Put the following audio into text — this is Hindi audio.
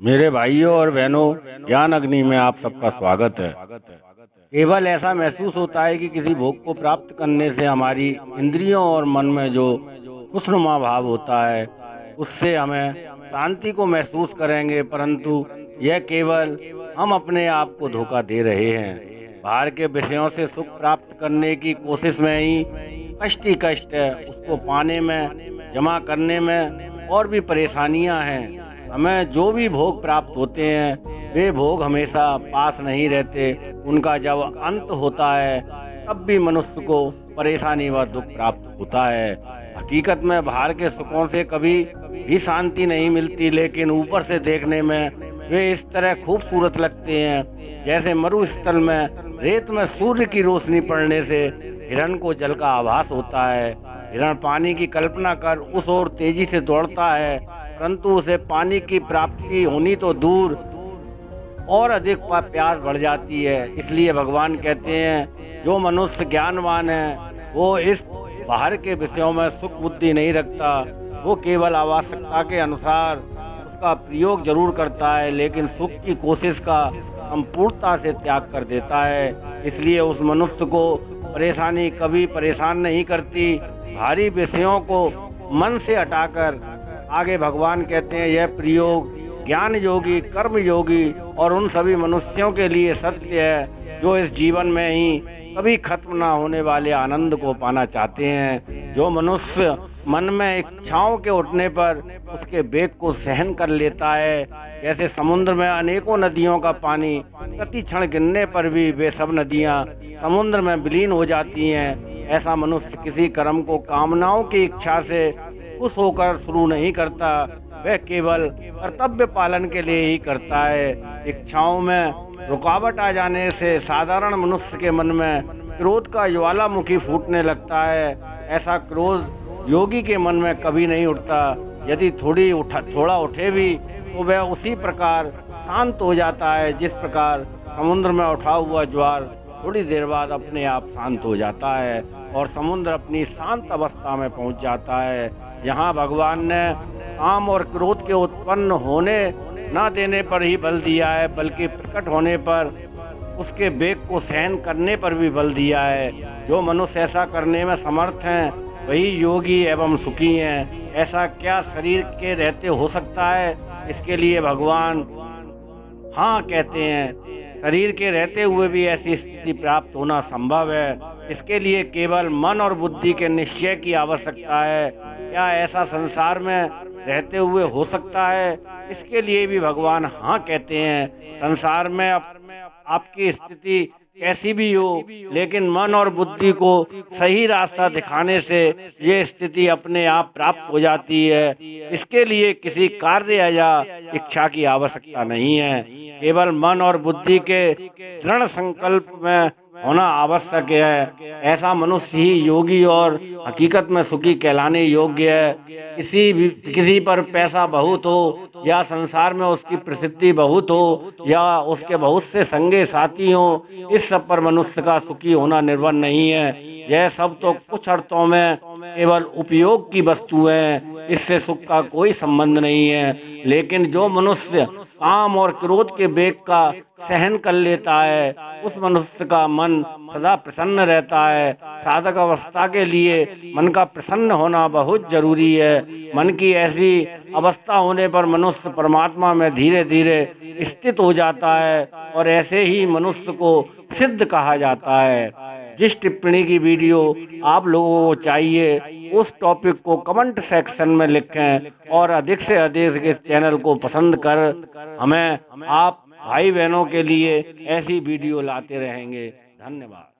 मेरे भाइयों और बहनों, ज्ञान अग्नि में आप सबका स्वागत है। केवल ऐसा महसूस होता है कि किसी भोग को प्राप्त करने से हमारी इंद्रियों और मन में जो खुशनुमा भाव होता है उससे हमें शांति को महसूस करेंगे, परंतु यह केवल हम अपने आप को धोखा दे रहे हैं। बाहर के विषयों से सुख प्राप्त करने की कोशिश में ही कष्ट है, उसको पाने में, जमा करने में और भी परेशानियां हैं। हमें जो भी भोग प्राप्त होते हैं वे भोग हमेशा पास नहीं रहते। उनका जब अंत होता है तब भी मनुष्य को परेशानी व दुख प्राप्त होता है। हकीकत में बाहर के सुखों से कभी भी शांति नहीं मिलती, लेकिन ऊपर से देखने में वे इस तरह खूबसूरत लगते हैं जैसे मरुस्थल में रेत में सूर्य की रोशनी पड़ने से हिरण को जल का आभास होता है। हिरण पानी की कल्पना कर उस ओर तेजी से दौड़ता है, परंतु उसे पानी की प्राप्ति होनी तो दूर और अधिक प्यास बढ़ जाती है। इसलिए भगवान कहते हैं जो मनुष्य ज्ञानवान है वो इस बाहर के विषयों में सुख बुद्धि नहीं रखता। वो केवल आवश्यकता के अनुसार उसका प्रयोग जरूर करता है, लेकिन सुख की कोशिश का संपूर्णता से त्याग कर देता है। इसलिए उस मनुष्य को परेशानी कभी परेशान नहीं करती। भारी विषयों को मन से हटाकर आगे भगवान कहते हैं यह प्रयोग ज्ञान योगी, कर्म योगी और उन सभी मनुष्यों के लिए सत्य है जो इस जीवन में ही कभी खत्म ना होने वाले आनंद को पाना चाहते हैं। जो मनुष्य मन में इच्छाओं के उठने पर उसके वेग को सहन कर लेता है, जैसे समुद्र में अनेकों नदियों का पानी प्रति क्षण गिरने पर भी वे सब नदियां समुद्र में विलीन हो जाती हैं, ऐसा मनुष्य किसी कर्म को कामनाओं की इच्छा से खुश होकर शुरू नहीं करता। वह केवल कर्तव्य पालन के लिए ही करता है। इच्छाओं में रुकावट आ जाने से साधारण मनुष्य के मन में क्रोध का ज्वालामुखी फूटने लगता है। ऐसा क्रोध योगी के मन में कभी नहीं उठता। यदि थोड़ा उठे भी तो वह उसी प्रकार शांत हो जाता है जिस प्रकार समुद्र में उठा हुआ ज्वार थोड़ी देर बाद अपने आप शांत हो जाता है और समुद्र अपनी शांत अवस्था में पहुंच जाता है। यहाँ भगवान ने काम और क्रोध के उत्पन्न होने न देने पर ही बल दिया है, बल्कि प्रकट होने पर उसके वेग को सहन करने पर भी बल दिया है। जो मनुष्य ऐसा करने में समर्थ हैं वही योगी एवं सुखी हैं। ऐसा क्या शरीर के रहते हो सकता है? इसके लिए भगवान हाँ कहते हैं। शरीर के रहते हुए भी ऐसी स्थिति प्राप्त होना संभव है। इसके लिए केवल मन और बुद्धि के निश्चय की आवश्यकता है। क्या ऐसा संसार में रहते हुए हो सकता है? इसके लिए भी भगवान हाँ कहते हैं। संसार में आपकी स्थिति कैसी भी हो, लेकिन मन और बुद्धि को सही रास्ता दिखाने से ये स्थिति अपने आप प्राप्त हो जाती है। इसके लिए किसी कार्य या इच्छा की आवश्यकता नहीं है, केवल मन और बुद्धि के दृढ़ संकल्प में होना आवश्यक है। ऐसा मनुष्य ही योगी और हकीकत में सुखी कहलाने योग्य है। किसी पर पैसा बहुत हो या संसार में उसकी प्रसिद्धि बहुत हो या उसके बहुत से संगे साथी हो, इस सब पर मनुष्य का सुखी होना निर्भर नहीं है। यह सब तो कुछ अर्थों में केवल उपयोग की वस्तु है, इससे सुख का कोई संबंध नहीं है। लेकिन जो मनुष्य काम और क्रोध के वेग का सहन कर लेता है उस मनुष्य का मन सदा प्रसन्न रहता है। साधक अवस्था के लिए मन का प्रसन्न होना बहुत जरूरी है। मन की ऐसी अवस्था होने पर मनुष्य परमात्मा में धीरे धीरे स्थित हो जाता है और ऐसे ही मनुष्य को सिद्ध कहा जाता है। जिस टिप्पणी की वीडियो आप लोगों को चाहिए उस टॉपिक को कमेंट सेक्शन में लिखें और अधिक से अधिक इस चैनल को पसंद कर हमें आप भाई बहनों के लिए ऐसी वीडियो लाते रहेंगे। धन्यवाद।